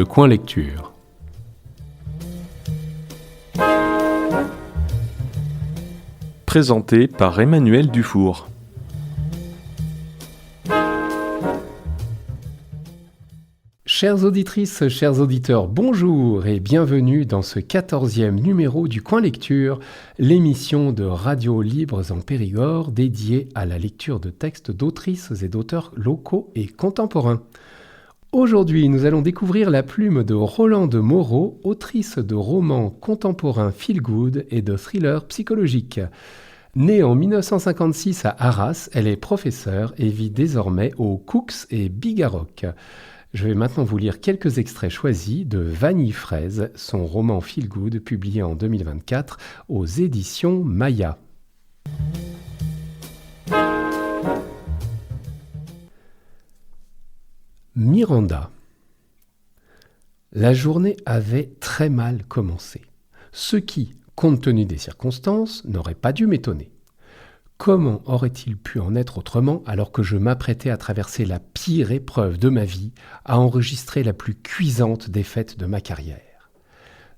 Le coin lecture. Présenté par Emmanuel Dufour. Chères auditrices, chers auditeurs, bonjour et bienvenue dans ce 14e numéro du Coin Lecture, l'émission de Radio Libres en Périgord dédiée à la lecture de textes d'autrices et d'auteurs locaux et contemporains. Aujourd'hui, nous allons découvrir la plume de Rolande Moreau, autrice de romans contemporains feel-good et de thrillers psychologiques. Née en 1956 à Arras, elle est professeure et vit désormais aux Cooks et Bigarroc. Je vais maintenant vous lire quelques extraits choisis de Vanille Fraise, son roman feel-good publié en 2024 aux éditions Maya. Miranda. La journée avait très mal commencé, ce qui, compte tenu des circonstances, n'aurait pas dû m'étonner. Comment aurait-il pu en être autrement alors que je m'apprêtais à traverser la pire épreuve de ma vie, à enregistrer la plus cuisante défaite de ma carrière ?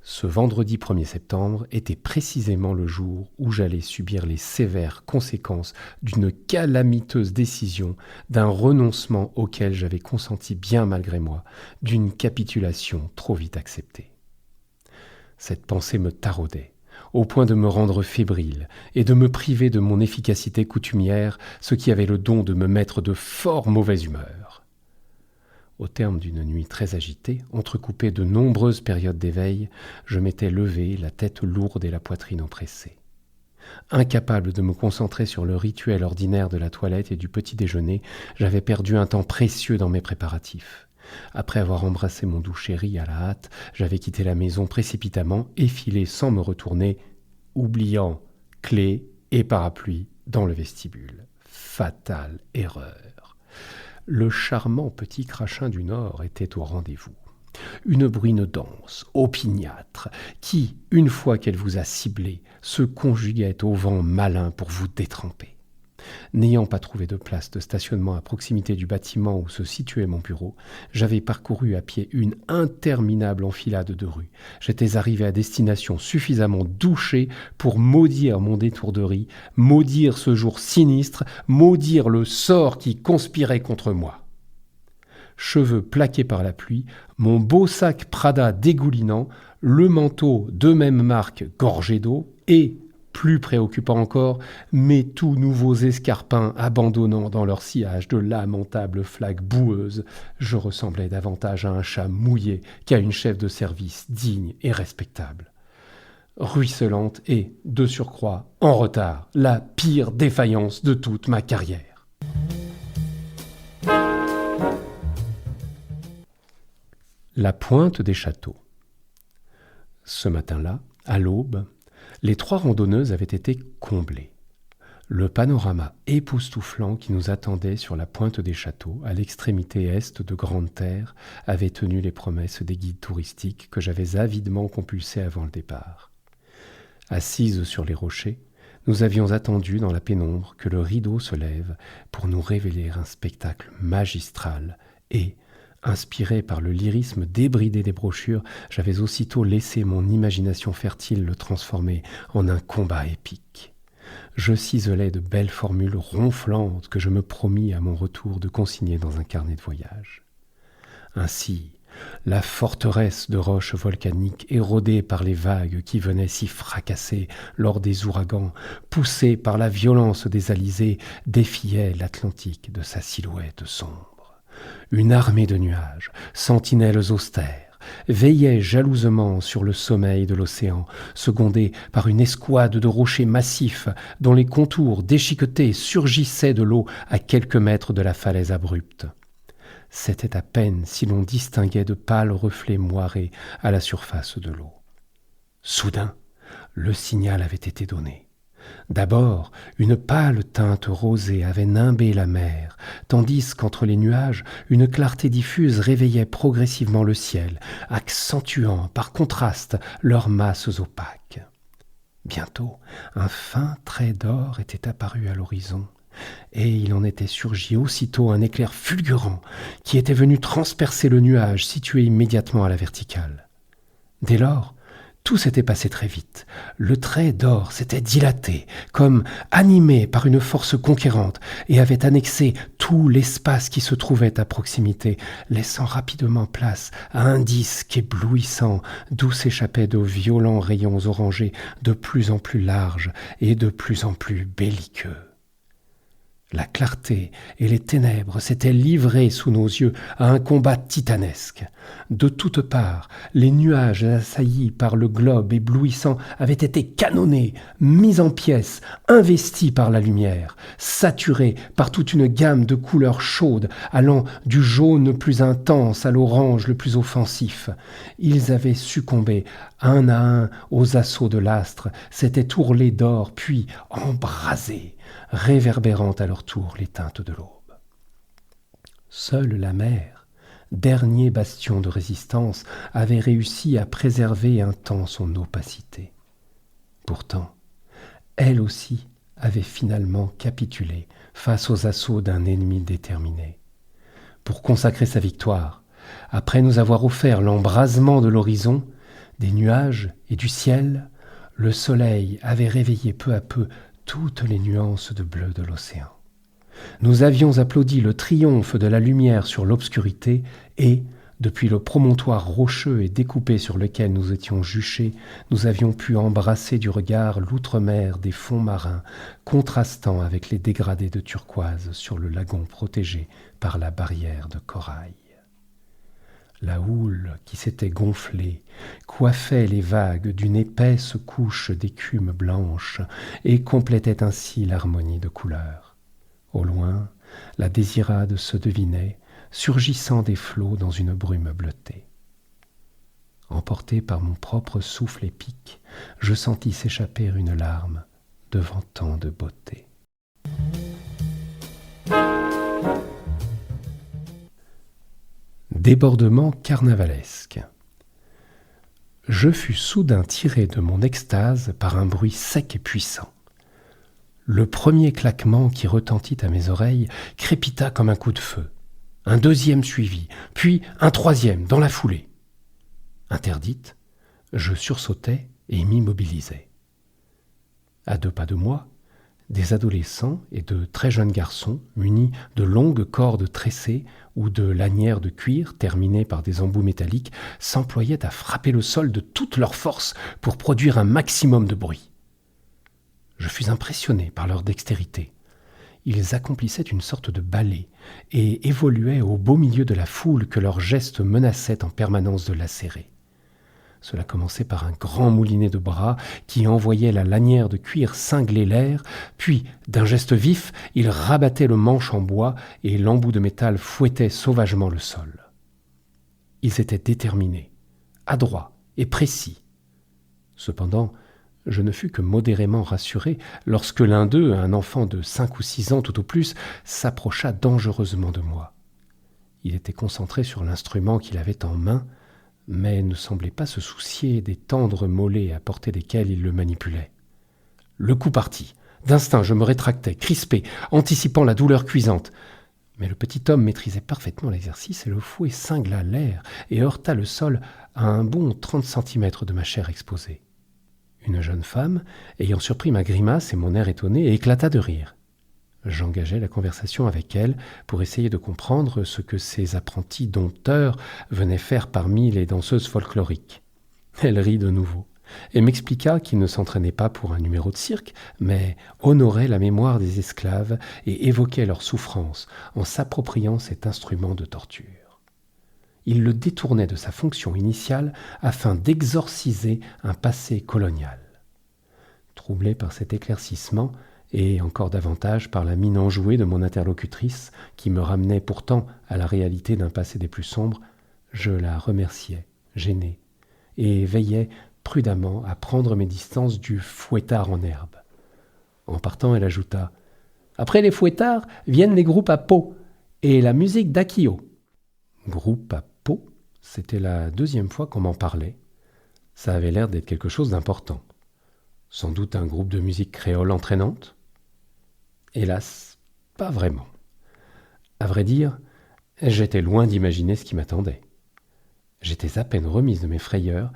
Ce vendredi 1er septembre était précisément le jour où j'allais subir les sévères conséquences d'une calamiteuse décision, d'un renoncement auquel j'avais consenti bien malgré moi, d'une capitulation trop vite acceptée. Cette pensée me taraudait, au point de me rendre fébrile et de me priver de mon efficacité coutumière, ce qui avait le don de me mettre de fort mauvaise humeur. Au terme d'une nuit très agitée, entrecoupée de nombreuses périodes d'éveil, je m'étais levé, la tête lourde et la poitrine oppressée. Incapable de me concentrer sur le rituel ordinaire de la toilette et du petit déjeuner, j'avais perdu un temps précieux dans mes préparatifs. Après avoir embrassé mon doux chéri à la hâte, j'avais quitté la maison précipitamment et filé sans me retourner, oubliant clé et parapluie dans le vestibule. Fatale erreur. Le charmant petit crachin du Nord était au rendez-vous. Une bruine dense, opiniâtre, qui, une fois qu'elle vous a ciblé, se conjuguait au vent malin pour vous détremper. N'ayant pas trouvé de place de stationnement à proximité du bâtiment où se situait mon bureau, j'avais parcouru à pied une interminable enfilade de rues. J'étais arrivé à destination suffisamment douché pour maudire mon d'étourderie, maudire ce jour sinistre, maudire le sort qui conspirait contre moi. Cheveux plaqués par la pluie, mon beau sac Prada dégoulinant, le manteau de même marque gorgé d'eau et, plus préoccupant encore, mes tout nouveaux escarpins abandonnant dans leur sillage de lamentables flaques boueuses, je ressemblais davantage à un chat mouillé qu'à une chef de service digne et respectable. Ruisselante et, de surcroît, en retard, la pire défaillance de toute ma carrière. La pointe des châteaux. Ce matin-là, à l'aube, les 3 randonneuses avaient été comblées. Le panorama époustouflant qui nous attendait sur la pointe des châteaux, à l'extrémité est de Grande Terre, avait tenu les promesses des guides touristiques que j'avais avidement compulsés avant le départ. Assises sur les rochers, nous avions attendu dans la pénombre que le rideau se lève pour nous révéler un spectacle magistral et, inspiré par le lyrisme débridé des brochures, j'avais aussitôt laissé mon imagination fertile le transformer en un combat épique. Je ciselais de belles formules ronflantes que je me promis à mon retour de consigner dans un carnet de voyage. Ainsi, la forteresse de roches volcaniques érodée par les vagues qui venaient s'y fracasser lors des ouragans, poussée par la violence des alizés, défiait l'Atlantique de sa silhouette sombre. Une armée de nuages, sentinelles austères, veillait jalousement sur le sommeil de l'océan, secondée par une escouade de rochers massifs dont les contours déchiquetés surgissaient de l'eau à quelques mètres de la falaise abrupte. C'était à peine si l'on distinguait de pâles reflets moirés à la surface de l'eau. Soudain, le signal avait été donné. D'abord, une pâle teinte rosée avait nimbé la mer, tandis qu'entre les nuages, une clarté diffuse réveillait progressivement le ciel, accentuant par contraste leurs masses opaques. Bientôt, un fin trait d'or était apparu à l'horizon, Et il en était surgi aussitôt un éclair fulgurant qui était venu transpercer le nuage situé immédiatement à la verticale. Dès lors, tout s'était passé très vite. Le trait d'or s'était dilaté, comme animé par une force conquérante, et avait annexé tout l'espace qui se trouvait à proximité, laissant rapidement place à un disque éblouissant, d'où s'échappaient de violents rayons orangés de plus en plus larges et de plus en plus belliqueux. La clarté et les ténèbres s'étaient livrées sous nos yeux à un combat titanesque. De toutes parts, les nuages assaillis par le globe éblouissant avaient été canonnés, mis en pièces, investis par la lumière, saturés par toute une gamme de couleurs chaudes, allant du jaune le plus intense à l'orange le plus offensif. Ils avaient succombé, un à un, aux assauts de l'astre, s'étaient ourlés d'or, puis embrasés, réverbérant à leur tour les teintes de l'aube. Seule la mer, dernier bastion de résistance, avait réussi à préserver un temps son opacité. Pourtant, elle aussi avait finalement capitulé face aux assauts d'un ennemi déterminé. Pour consacrer sa victoire, après nous avoir offert l'embrasement de l'horizon, des nuages et du ciel, le soleil avait réveillé peu à peu toutes les nuances de bleu de l'océan. Nous avions applaudi le triomphe de la lumière sur l'obscurité et, depuis le promontoire rocheux et découpé sur lequel nous étions juchés, nous avions pu embrasser du regard l'outre-mer des fonds marins, contrastant avec les dégradés de turquoise sur le lagon protégé par la barrière de corail. La houle qui s'était gonflée coiffait les vagues d'une épaisse couche d'écume blanche et complétait ainsi l'harmonie de couleurs. Au loin, la Désirade se devinait, surgissant des flots dans une brume bleutée. Emporté par mon propre souffle épique, je sentis s'échapper une larme devant tant de beauté. Débordement carnavalesque. Je fus soudain tiré de mon extase par un bruit sec et puissant. Le premier claquement qui retentit à mes oreilles crépita comme un coup de feu. Un deuxième suivit, puis un troisième dans la foulée. Interdite, je sursautai et m'immobilisai. À 2 pas de moi, des adolescents et de très jeunes garçons, munis de longues cordes tressées ou de lanières de cuir terminées par des embouts métalliques, s'employaient à frapper le sol de toute leur force pour produire un maximum de bruit. Je fus impressionné par leur dextérité. Ils accomplissaient une sorte de ballet et évoluaient au beau milieu de la foule que leurs gestes menaçaient en permanence de lacérer. Cela commençait par un grand moulinet de bras qui envoyait la lanière de cuir cingler l'air, puis, d'un geste vif, il rabattait le manche en bois et l'embout de métal fouettait sauvagement le sol. Ils étaient déterminés, adroits et précis. Cependant, je ne fus que modérément rassuré lorsque l'un d'eux, un enfant de 5 ou 6 ans tout au plus, s'approcha dangereusement de moi. Il était concentré sur l'instrument qu'il avait en main, mais ne semblait pas se soucier des tendres mollets à portée desquels il le manipulait. Le coup partit. D'instinct, je me rétractai, crispé, anticipant la douleur cuisante. Mais le petit homme maîtrisait parfaitement l'exercice et le fouet cingla l'air et heurta le sol à un bon 30 centimètres de ma chair exposée. Une jeune femme, ayant surpris ma grimace et mon air étonné, éclata de rire. J'engageai la conversation avec elle pour essayer de comprendre ce que ces apprentis dompteurs venaient faire parmi les danseuses folkloriques. Elle rit de nouveau et m'expliqua qu'ils ne s'entraînaient pas pour un numéro de cirque, mais honoraient la mémoire des esclaves et évoquaient leurs souffrances en s'appropriant cet instrument de torture. Ils le détournaient de sa fonction initiale afin d'exorciser un passé colonial. Troublé par cet éclaircissement, et encore davantage par la mine enjouée de mon interlocutrice, qui me ramenait pourtant à la réalité d'un passé des plus sombres, je la remerciai, gêné, et veillai prudemment à prendre mes distances du fouettard en herbe. En partant, elle ajouta « Après les fouettards viennent les groupes à peau et la musique d'Akio. » Groupe à peau, c'était la 2e fois qu'on m'en parlait. Ça avait l'air d'être quelque chose d'important. Sans doute un groupe de musique créole entraînante. Hélas, Pas vraiment. À vrai dire, j'étais loin d'imaginer ce qui m'attendait. J'étais à peine remise de mes frayeurs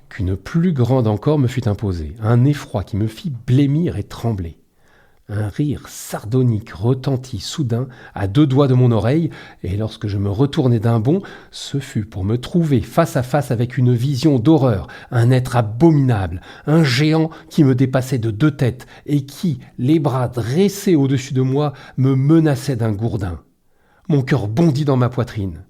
qu'une plus grande encore me fut imposée, un effroi qui me fit blêmir et trembler. Un rire sardonique retentit soudain à 2 doigts de mon oreille, et lorsque je me retournai d'un bond, ce fut pour me trouver face à face avec une vision d'horreur, un être abominable, un géant qui me dépassait de 2 têtes et qui, les bras dressés au-dessus de moi, me menaçait d'un gourdin. Mon cœur bondit dans ma poitrine.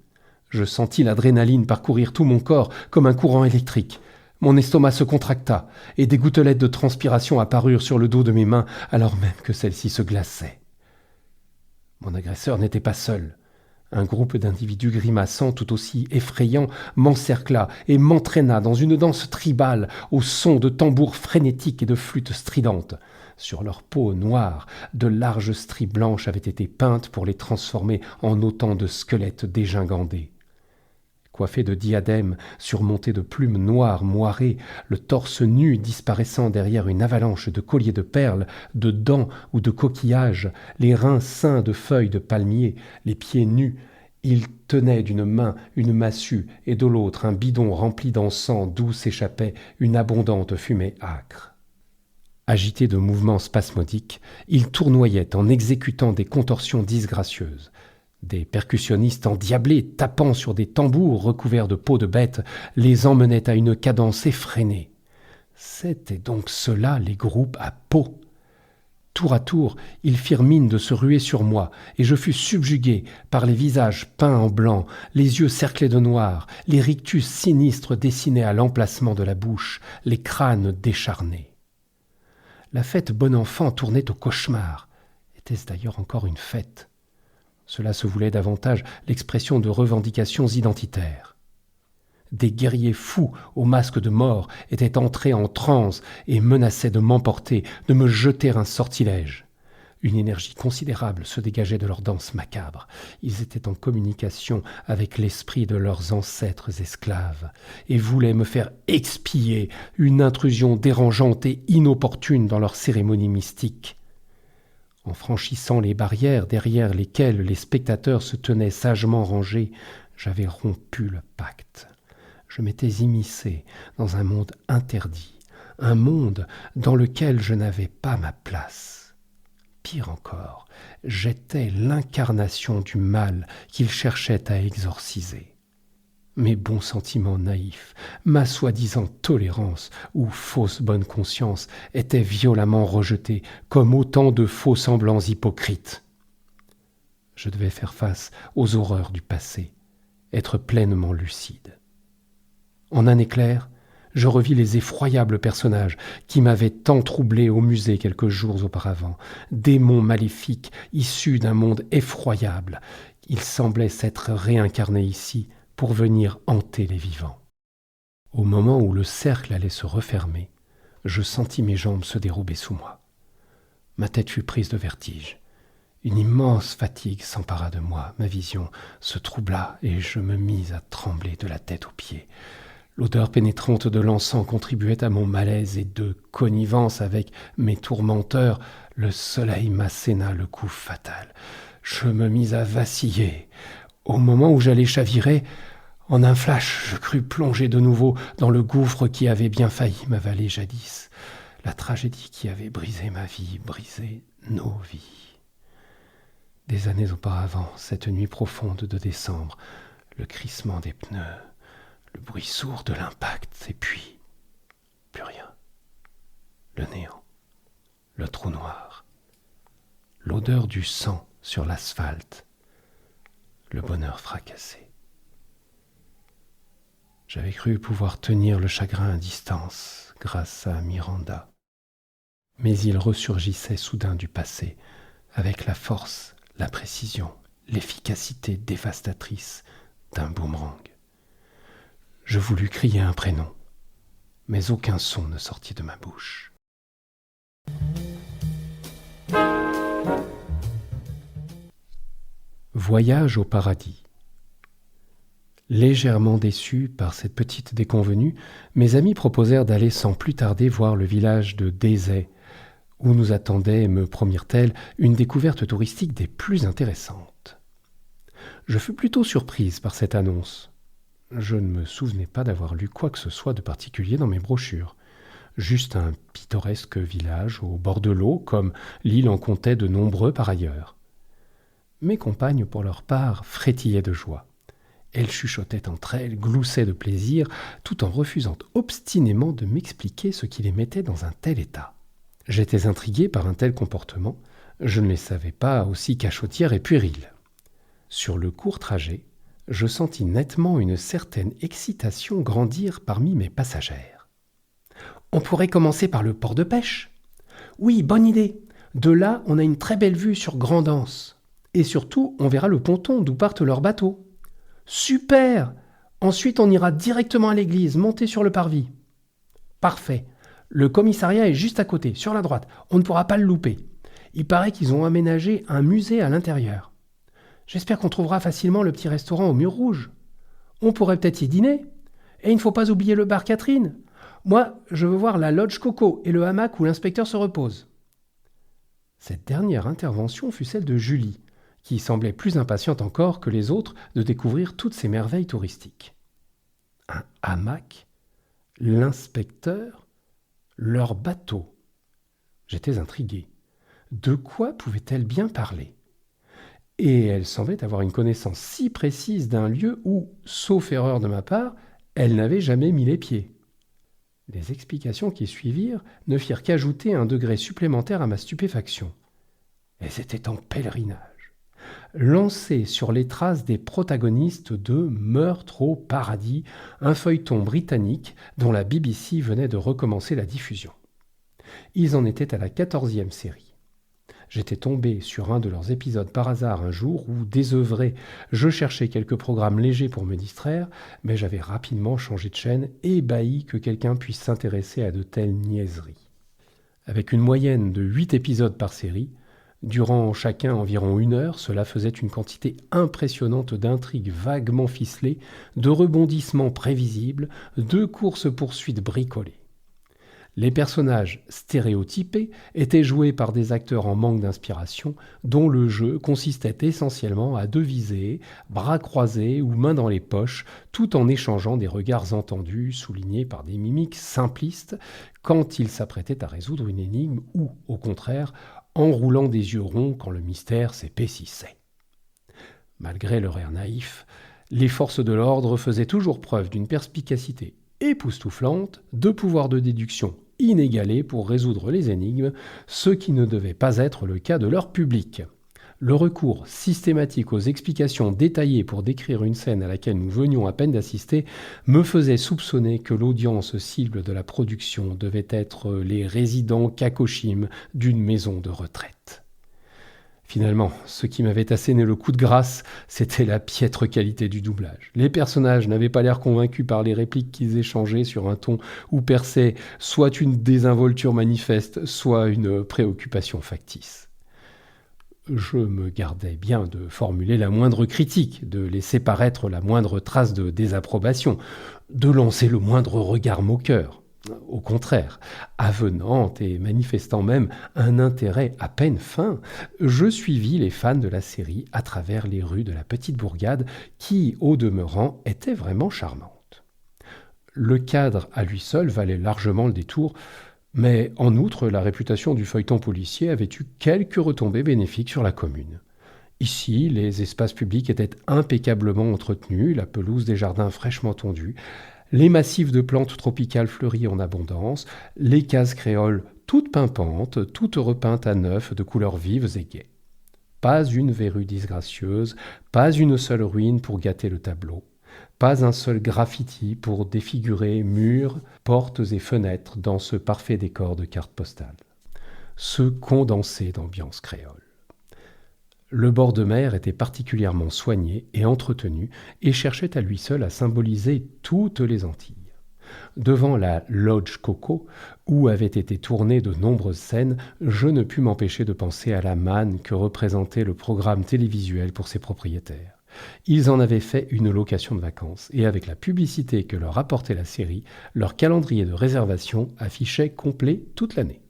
Je sentis l'adrénaline parcourir tout mon corps comme un courant électrique. Mon estomac se contracta et des gouttelettes de transpiration apparurent sur le dos de mes mains alors même que celles-ci se glaçaient. Mon agresseur n'était pas seul. Un groupe d'individus grimaçants tout aussi effrayants m'encercla et m'entraîna dans une danse tribale au son de tambours frénétiques et de flûtes stridentes. Sur leur peau noire, de larges stries blanches avaient été peintes pour les transformer en autant de squelettes dégingandés. Coiffé de diadèmes surmontés de plumes noires moirées, le torse nu disparaissant derrière une avalanche de colliers de perles, de dents ou de coquillages, les reins ceints de feuilles de palmier, les pieds nus, il tenait d'une main une massue et de l'autre un bidon rempli d'encens d'où s'échappait une abondante fumée âcre. Agité de mouvements spasmodiques, il tournoyait en exécutant des contorsions disgracieuses. Des percussionnistes endiablés, tapant sur des tambours recouverts de peau de bête, les emmenaient à une cadence effrénée. C'étaient donc ceux-là les groupes à peau. Tour à tour, ils firent mine de se ruer sur moi, et je fus subjugué par les visages peints en blanc, les yeux cerclés de noir, les rictus sinistres dessinés à l'emplacement de la bouche, les crânes décharnés. La fête bon enfant tournait au cauchemar. Était-ce d'ailleurs encore une fête ? Cela se voulait davantage l'expression de revendications identitaires. Des guerriers fous aux masques de mort étaient entrés en transe et menaçaient de m'emporter, de me jeter un sortilège. Une énergie considérable se dégageait de leur danse macabre. Ils étaient en communication avec l'esprit de leurs ancêtres esclaves et voulaient me faire expier une intrusion dérangeante et inopportune dans leur cérémonie mystique. En franchissant les barrières derrière lesquelles les spectateurs se tenaient sagement rangés, j'avais rompu le pacte. Je m'étais immiscé dans un monde interdit, un monde dans lequel je n'avais pas ma place. Pire encore, j'étais l'incarnation du mal qu'ils cherchaient à exorciser. Mes bons sentiments naïfs, ma soi-disant tolérance ou fausse bonne conscience étaient violemment rejetés comme autant de faux semblants hypocrites. Je devais faire face aux horreurs du passé, être pleinement lucide. En un éclair, je revis les effroyables personnages qui m'avaient tant troublé au musée quelques jours auparavant, démons maléfiques issus d'un monde effroyable. Ils semblaient s'être réincarnés ici, pour venir hanter les vivants. Au moment où le cercle allait se refermer, je sentis mes jambes se dérober sous moi. Ma tête fut prise de vertige. Une immense fatigue s'empara de moi, ma vision se troubla et je me mis à trembler de la tête aux pieds. L'odeur pénétrante de l'encens contribuait à mon malaise et de connivence avec mes tourmenteurs, le soleil m'asséna le coup fatal. Je me mis à vaciller. Au moment où j'allais chavirer, en un flash, je crus plonger de nouveau dans le gouffre qui avait bien failli m'avaler jadis. La tragédie qui avait brisé ma vie, brisé nos vies. Des années auparavant, cette nuit profonde de décembre, le crissement des pneus, le bruit sourd de l'impact, et puis plus rien. Le néant, le trou noir, l'odeur du sang sur l'asphalte, le bonheur fracassé. J'avais cru pouvoir tenir le chagrin à distance grâce à Miranda. Mais il ressurgissait soudain du passé, avec la force, la précision, l'efficacité dévastatrice d'un boomerang. Je voulus crier un prénom, mais aucun son ne sortit de ma bouche. Voyage au paradis. Légèrement déçus par cette petite déconvenue, mes amis proposèrent d'aller sans plus tarder voir le village de Désay, où nous attendait, me promirent-elles, une découverte touristique des plus intéressantes. Je fus plutôt surprise par cette annonce. Je ne me souvenais pas d'avoir lu quoi que ce soit de particulier dans mes brochures. Juste un pittoresque village au bord de l'eau, comme l'île en comptait de nombreux par ailleurs. Mes compagnes, pour leur part, frétillaient de joie. Elles chuchotaient entre elles, gloussaient de plaisir, tout en refusant obstinément de m'expliquer ce qui les mettait dans un tel état. J'étais intrigué par un tel comportement, je ne les savais pas aussi cachotières et puériles. Sur le court trajet, je sentis nettement une certaine excitation grandir parmi mes passagères. « On pourrait commencer par le port de pêche. »« Oui, bonne idée. De là, on a une très belle vue sur Grand'Anse. Et surtout, on verra le ponton d'où partent leurs bateaux. »« Super ! Ensuite, on ira directement à l'église, monter sur le parvis. »« Parfait. Le commissariat est juste à côté, sur la droite. On ne pourra pas le louper. Il paraît qu'ils ont aménagé un musée à l'intérieur. J'espère qu'on trouvera facilement le petit restaurant au mur rouge. On pourrait peut-être y dîner. Et il ne faut pas oublier le bar Catherine. Moi, je veux voir la Lodge Coco et le hamac où l'inspecteur se repose. » Cette dernière intervention fut celle de Julie, qui semblait plus impatiente encore que les autres de découvrir toutes ces merveilles touristiques. Un hamac, l'inspecteur, leur bateau. J'étais intrigué. De quoi pouvait-elle bien parler ? Et elle semblait avoir une connaissance si précise d'un lieu où, sauf erreur de ma part, elle n'avait jamais mis les pieds. Les explications qui suivirent ne firent qu'ajouter un degré supplémentaire à ma stupéfaction. Elles étaient en pèlerinage, lancées sur les traces des protagonistes de Meurtre au paradis, un feuilleton britannique dont la BBC venait de recommencer la diffusion. Ils en étaient à la 14e série. J'étais tombé sur un de leurs épisodes par hasard un jour où, désœuvré, je cherchais quelques programmes légers pour me distraire, mais j'avais rapidement changé de chaîne, ébahi que quelqu'un puisse s'intéresser à de telles niaiseries. Avec une moyenne de 8 épisodes par série, durant chacun environ 1 heure, cela faisait une quantité impressionnante d'intrigues vaguement ficelées, de rebondissements prévisibles, de courses-poursuites bricolées. Les personnages stéréotypés étaient joués par des acteurs en manque d'inspiration, dont le jeu consistait essentiellement à deviser, bras croisés ou mains dans les poches, tout en échangeant des regards entendus, soulignés par des mimiques simplistes, quand ils s'apprêtaient à résoudre une énigme ou, au contraire, en roulant des yeux ronds quand le mystère s'épaississait. Malgré leur air naïf, les forces de l'ordre faisaient toujours preuve d'une perspicacité époustouflante, de pouvoir de déduction inégalé pour résoudre les énigmes, ce qui ne devait pas être le cas de leur public. Le recours systématique aux explications détaillées pour décrire une scène à laquelle nous venions à peine d'assister me faisait soupçonner que l'audience cible de la production devait être les résidents Kakoshim d'une maison de retraite. Finalement, ce qui m'avait asséné le coup de grâce, c'était la piètre qualité du doublage. Les personnages n'avaient pas l'air convaincus par les répliques qu'ils échangeaient sur un ton où perçait soit une désinvolture manifeste, soit une préoccupation factice. Je me gardais bien de formuler la moindre critique, de laisser paraître la moindre trace de désapprobation, de lancer le moindre regard moqueur. Au contraire, avenante et manifestant même un intérêt à peine fin, je suivis les fans de la série à travers les rues de la petite bourgade qui, au demeurant, était vraiment charmante. Le cadre à lui seul valait largement le détour, mais en outre, la réputation du feuilleton policier avait eu quelques retombées bénéfiques sur la commune. Ici, les espaces publics étaient impeccablement entretenus, la pelouse des jardins fraîchement tondue, les massifs de plantes tropicales fleuries en abondance, les cases créoles toutes pimpantes, toutes repeintes à neuf de couleurs vives et gaies. Pas une verrue disgracieuse, pas une seule ruine pour gâter le tableau, pas un seul graffiti pour défigurer murs, portes et fenêtres dans ce parfait décor de carte postale. Ce condensé d'ambiance créole. Le bord de mer était particulièrement soigné et entretenu et cherchait à lui seul à symboliser toutes les Antilles. Devant la Lodge Coco, où avaient été tournées de nombreuses scènes, je ne pus m'empêcher de penser à la manne que représentait le programme télévisuel pour ses propriétaires. Ils en avaient fait une location de vacances, et avec la publicité que leur apportait la série, leur calendrier de réservation affichait complet toute l'année.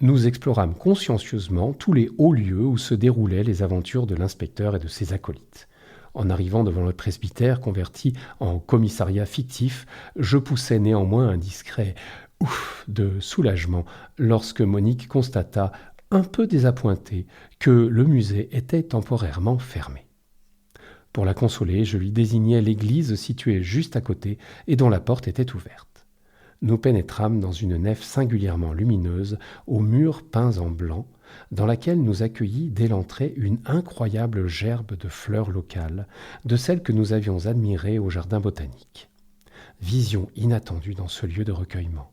Nous explorâmes consciencieusement tous les hauts lieux où se déroulaient les aventures de l'inspecteur et de ses acolytes. En arrivant devant le presbytère converti en commissariat fictif, je poussai néanmoins un discret « ouf » de soulagement lorsque Monique constata, un peu désappointée, que le musée était temporairement fermé. Pour la consoler, je lui désignai l'église située juste à côté et dont la porte était ouverte. Nous pénétrâmes dans une nef singulièrement lumineuse, aux murs peints en blanc, dans laquelle nous accueillit dès l'entrée une incroyable gerbe de fleurs locales, de celles que nous avions admirées au jardin botanique. Vision inattendue dans ce lieu de recueillement.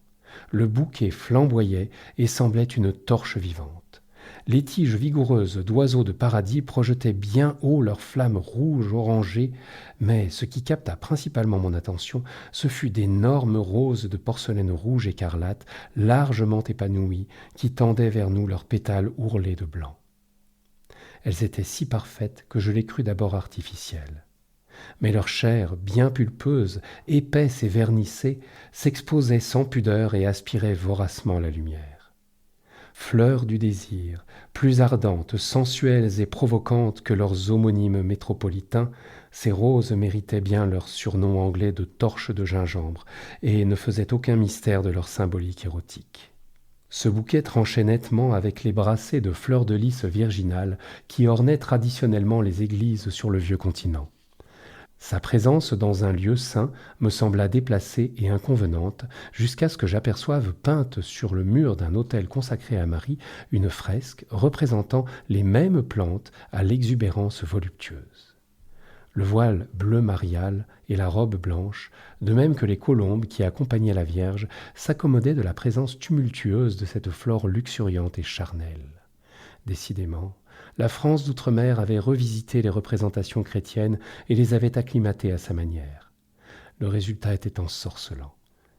Le bouquet flamboyait et semblait une torche vivante. Les tiges vigoureuses d'oiseaux de paradis projetaient bien haut leurs flammes rouges orangées, mais ce qui capta principalement mon attention, ce fut d'énormes roses de porcelaine rouge écarlate, largement épanouies, qui tendaient vers nous leurs pétales ourlés de blanc. Elles étaient si parfaites que je les crus d'abord artificielles. Mais leur chair, bien pulpeuse, épaisse et vernissée, s'exposait sans pudeur et aspirait voracement la lumière. Fleurs du désir, plus ardentes, sensuelles et provocantes que leurs homonymes métropolitains, ces roses méritaient bien leur surnom anglais de torches de gingembre et ne faisaient aucun mystère de leur symbolique érotique. Ce bouquet tranchait nettement avec les brassées de fleurs de lys virginales qui ornaient traditionnellement les églises sur le vieux continent. Sa présence dans un lieu saint me sembla déplacée et inconvenante jusqu'à ce que j'aperçoive peinte sur le mur d'un autel consacré à Marie une fresque représentant les mêmes plantes à l'exubérance voluptueuse. Le voile bleu marial et la robe blanche, de même que les colombes qui accompagnaient la Vierge, s'accommodaient de la présence tumultueuse de cette flore luxuriante et charnelle. Décidément, la France d'outre-mer avait revisité les représentations chrétiennes et les avait acclimatées à sa manière. Le résultat était ensorcelant,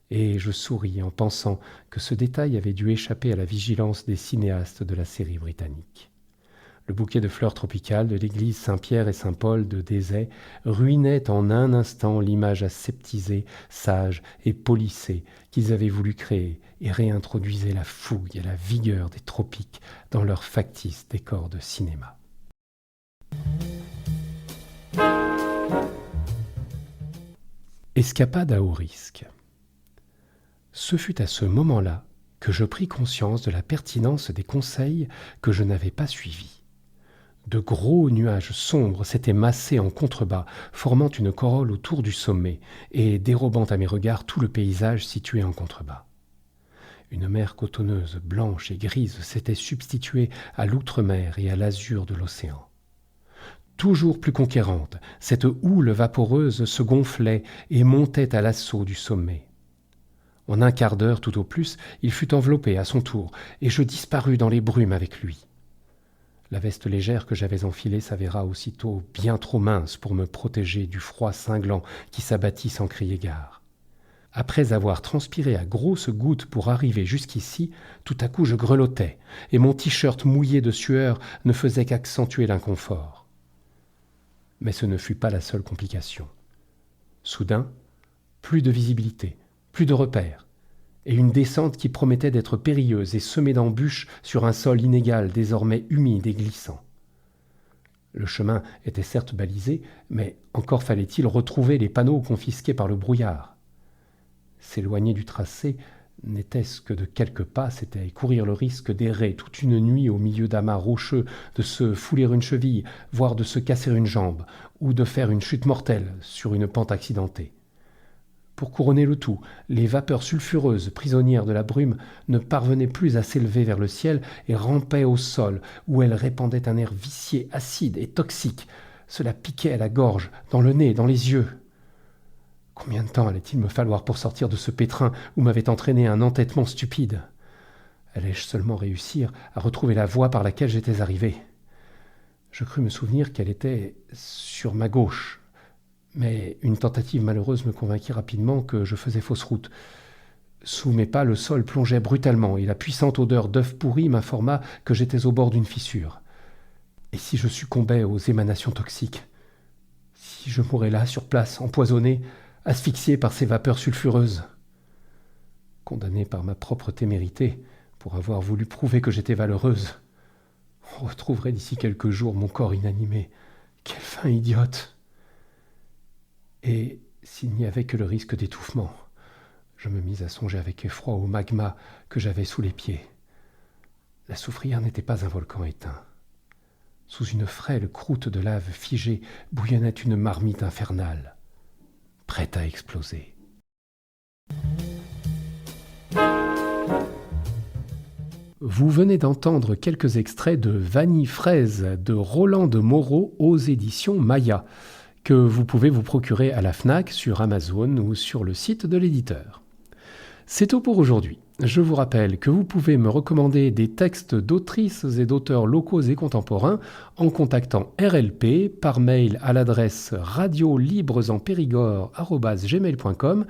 et je souris en pensant que ce détail avait dû échapper à la vigilance des cinéastes de la série britannique. Le bouquet de fleurs tropicales de l'église Saint-Pierre et Saint-Paul de Désay ruinait en un instant l'image aseptisée, sage et polissée qu'ils avaient voulu créer et réintroduisait la fougue et la vigueur des tropiques dans leurs factices décors de cinéma. Escapade à haut risque. Ce fut à ce moment-là que je pris conscience de la pertinence des conseils que je n'avais pas suivis. De gros nuages sombres s'étaient massés en contrebas, formant une corolle autour du sommet et dérobant à mes regards tout le paysage situé en contrebas. Une mer cotonneuse, blanche et grise s'était substituée à l'outre-mer et à l'azur de l'océan. Toujours plus conquérante, cette houle vaporeuse se gonflait et montait à l'assaut du sommet. En un quart d'heure tout au plus, il fut enveloppé à son tour, et je disparus dans les brumes avec lui. La veste légère que j'avais enfilée s'avéra aussitôt bien trop mince pour me protéger du froid cinglant qui s'abattit sans crier gare. Après avoir transpiré à grosses gouttes pour arriver jusqu'ici, tout à coup je grelottais, et mon t-shirt mouillé de sueur ne faisait qu'accentuer l'inconfort. Mais ce ne fut pas la seule complication. Soudain, plus de visibilité, plus de repères, et une descente qui promettait d'être périlleuse et semée d'embûches sur un sol inégal, désormais humide et glissant. Le chemin était certes balisé, mais encore fallait-il retrouver les panneaux confisqués par le brouillard. S'éloigner du tracé, n'était-ce que de quelques pas, c'était courir le risque d'errer toute une nuit au milieu d'amas rocheux, de se fouler une cheville, voire de se casser une jambe, ou de faire une chute mortelle sur une pente accidentée. Pour couronner le tout, les vapeurs sulfureuses, prisonnières de la brume, ne parvenaient plus à s'élever vers le ciel et rampaient au sol, où elles répandaient un air vicié, acide et toxique. Cela piquait à la gorge, dans le nez, dans les yeux. Combien de temps allait-il me falloir pour sortir de ce pétrin où m'avait entraîné un entêtement stupide ? Allais-je seulement réussir à retrouver la voie par laquelle j'étais arrivé ? Je crus me souvenir qu'elle était sur ma gauche. Mais une tentative malheureuse me convainquit rapidement que je faisais fausse route. Sous mes pas, le sol plongeait brutalement et la puissante odeur d'œufs pourris m'informa que j'étais au bord d'une fissure. Et si je succombais aux émanations toxiques ? Si je mourais là, sur place, empoisonné, asphyxié par ces vapeurs sulfureuses ? Condamné par ma propre témérité, pour avoir voulu prouver que j'étais valeureuse. On retrouverait d'ici quelques jours mon corps inanimé. Quelle fin idiote! Et s'il n'y avait que le risque d'étouffement, je me mis à songer avec effroi au magma que j'avais sous les pieds. La soufrière n'était pas un volcan éteint. Sous une frêle croûte de lave figée bouillonnait une marmite infernale, prête à exploser. Vous venez d'entendre quelques extraits de Vanille fraise de Roland de Moreau aux éditions Maya, que vous pouvez vous procurer à la Fnac, sur Amazon ou sur le site de l'éditeur. C'est tout pour aujourd'hui. Je vous rappelle que vous pouvez me recommander des textes d'autrices et d'auteurs locaux et contemporains en contactant RLP par mail à l'adresse radiolibresenpérigord@gmail.com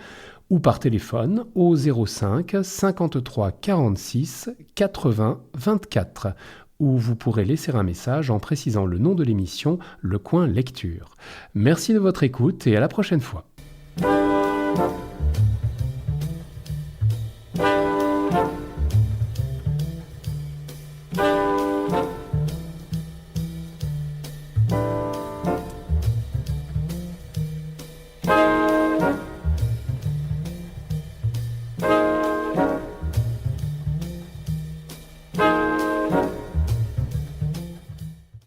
ou par téléphone au 05 53 46 80 24, où vous pourrez laisser un message en précisant le nom de l'émission Le Coin Lecture. Merci de votre écoute et à la prochaine fois.